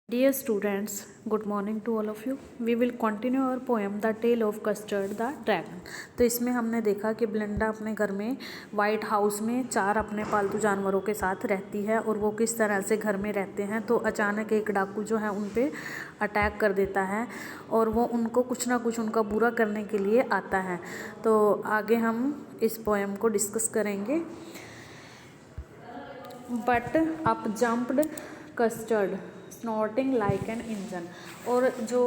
Dear students, good morning to all of you. We will continue our poem The Tale of Custard the Dragon. तो इसमें हमने देखा कि ब्लिंडा अपने घर में वाइट हाउस में 4 अपने पालतू जानवरों के साथ रहती है और वो किस तरह से घर में रहते हैं। तो अचानक एक डाकू जो है उन पे अटैक कर देता है और वो उनको कुछ ना कुछ उनका बुरा करने के लिए आता है। तो आगे हम इस पोएम को डिस्कस करेंगे। But up jumped custard snorting like an engine. और जो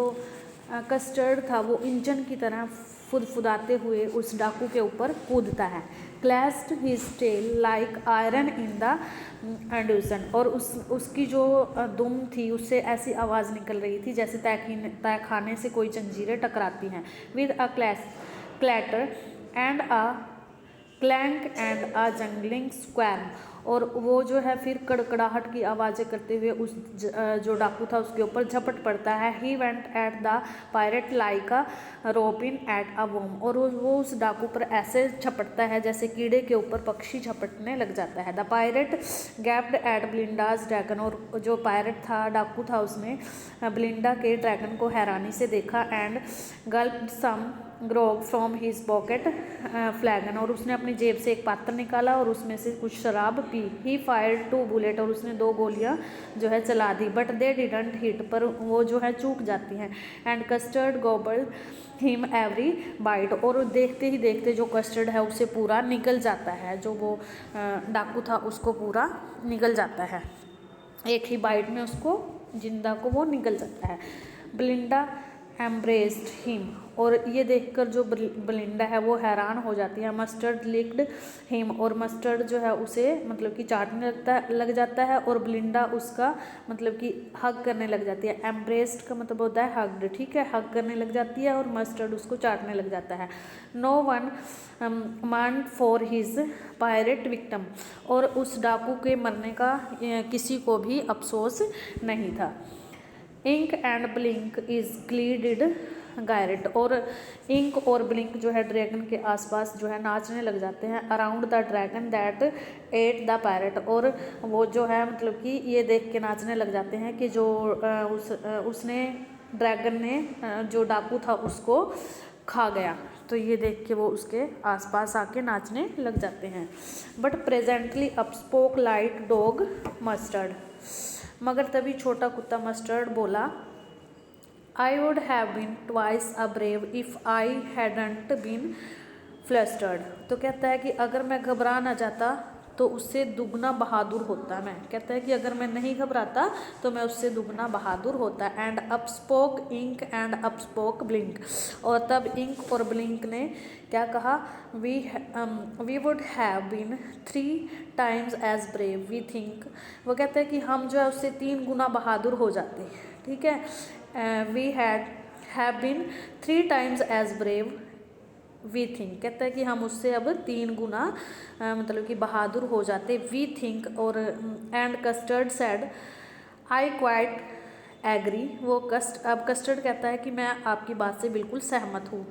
कस्टर्ड था वो इंजन की तरह फुदफुदाते हुए उस डाकू के ऊपर कूदता है। Clashed his tail like iron in the dungeon. और उसकी जो दुम थी उससे ऐसी आवाज़ निकल रही थी जैसे तहखाने से कोई जंजीरें टकराती हैं। With a clatter and a clank and a jangling squirm. और वो जो है फिर कड़कड़ाहट की आवाज़ें करते हुए उस जो डाकू था उसके ऊपर झपट पड़ता है। He went at the pirate like a robin at a worm. और वो उस डाकू पर ऐसे झपटता है जैसे कीड़े के ऊपर पक्षी झपटने लग जाता है। The pirate gaped at Belinda's dragon. और जो पायरेट था डाकू था उसने ब्लिंडा के ड्रैगन को हैरानी से देखा। And gulped some grog from his pocket flagon. और उसने अपनी जेब से एक पात्र निकाला और उसमें से कुछ शराब पी। ही फायर्ड 2 बुलेट। और उसने 2 गोलियां जो है चला दी। But they didn't hit. पर वो जो है चूक जाती हैं। And Custard gobbled him every bite. और देखते ही देखते जो कस्टर्ड है उसे पूरा निगल जाता है। जो वो डाकू था उसको पूरा निगल जाता है। एक ही बाइट में उसको जिंदा को वो निगल जाता है। ब्लिंडा एम्ब्रेस्ड हिम। और ये देखकर जो ब्लिंडा है वो हैरान हो जाती है। Mustard licked him. और मस्टर्ड जो है उसे मतलब कि चाटने लग जाता है। और ब्लिंडा उसका मतलब कि हग करने लग जाती है। एम्ब्रेस्ड का मतलब होता है हग्ड, ठीक है, हग करने लग जाती है और मस्टर्ड उसको चाटने लग जाता है। No one mind for his pirate victim. और उस डाकू के मरने का किसी को भी अफसोस नहीं था। Ink and Blink in glee did gyrate. और इंक और ब्लिंक जो है ड्रैगन के आसपास जो है नाचने लग जाते हैं। Around the dragon that at the parrot. और वो जो है मतलब कि ये देख के नाचने लग जाते हैं कि जो उसने ड्रैगन ने जो डाकू था उसको खा गया। तो ये देख के वो उसके आसपास आके नाचने लग जाते हैं। But presently up spoke little dog Mustard. मगर तभी छोटा कुत्ता मस्टर्ड बोला, I would have been twice a brave if I hadn't been flustered. तो कहता है कि अगर मैं घबरा ना जाता तो उससे दुगना बहादुर होता मैं। कहता है कि अगर मैं नहीं घबराता तो मैं उससे दुगना बहादुर होता। And up spoke Ink and up spoke Blink. और तब इंक और ब्लिंक ने क्या कहा, we would have been 3 times as brave we think. वो कहते हैं कि हम जो है उससे 3 गुना बहादुर हो जाते, ठीक है। We have been 3 times as brave we think. कहता है कि हम उससे अब 3 गुना मतलब कि बहादुर हो जाते, वी थिंक। और and Custard said, I quite agree. वो अब कस्टर्ड कहता है कि मैं आपकी बात से बिल्कुल सहमत हूँ।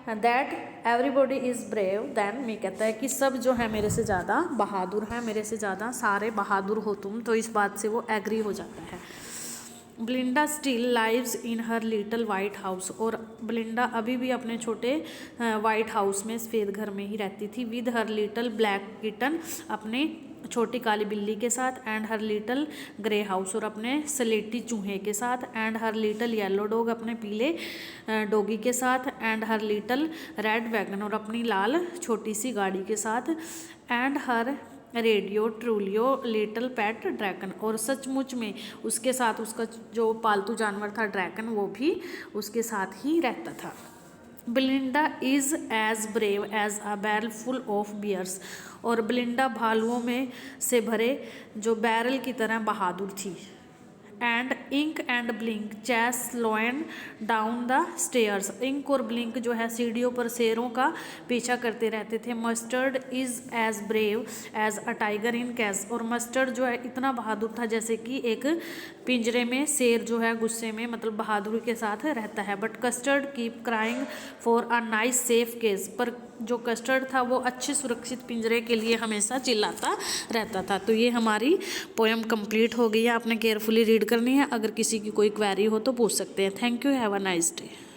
That everybody is brave than me. कहता है कि सब जो है मेरे से ज़्यादा बहादुर हैं, मेरे से ज़्यादा सारे बहादुर हो तुम। तो इस बात से वो एग्री हो जाता है। ब्लिंडा still lives in her little white house. और ब्लिंडा अभी भी अपने छोटे वाइट हाउस में सफ़ेद घर में ही रहती थी। With her little black kitten, अपने छोटी काली बिल्ली के साथ। And her little grey house, और अपने स्लेटी चूहे के साथ। And her little yellow dog, अपने पीले डॉगी के साथ। And her little red wagon, और अपनी लाल छोटी सी गाड़ी के साथ। And her radio ट्रूलियो little pet dragon. और सचमुच में उसके साथ उसका जो पालतू जानवर था ड्रैगन वो भी उसके साथ ही रहता था। Belinda is as brave as a barrel full of bears. और ब्लिंडा भालुओं में से भरे जो बैरल की तरह बहादुर थी। And Ink and Blink chased स्लोएन डाउन द स्टेयर्स। इंक और ब्लिंक जो है सीढ़ियों पर शेरों का पीछा करते रहते थे। Mustard is as brave as a tiger in cage. और मस्टर्ड जो है इतना बहादुर था जैसे कि एक पिंजरे में शेर जो है गुस्से में मतलब बहादुरी के साथ रहता है। But Custard keep crying for a nice safe cage. पर जो कस्टर्ड था वो अच्छे सुरक्षित पिंजरे के लिए हमेशा चिल्लाता रहता था। तो ये हमारी पोएम कंप्लीट हो गई है। आपने केयरफुली रीड रीड करनी है। अगर किसी की कोई क्वेरी हो तो पूछ सकते हैं। Thank you, have a nice day.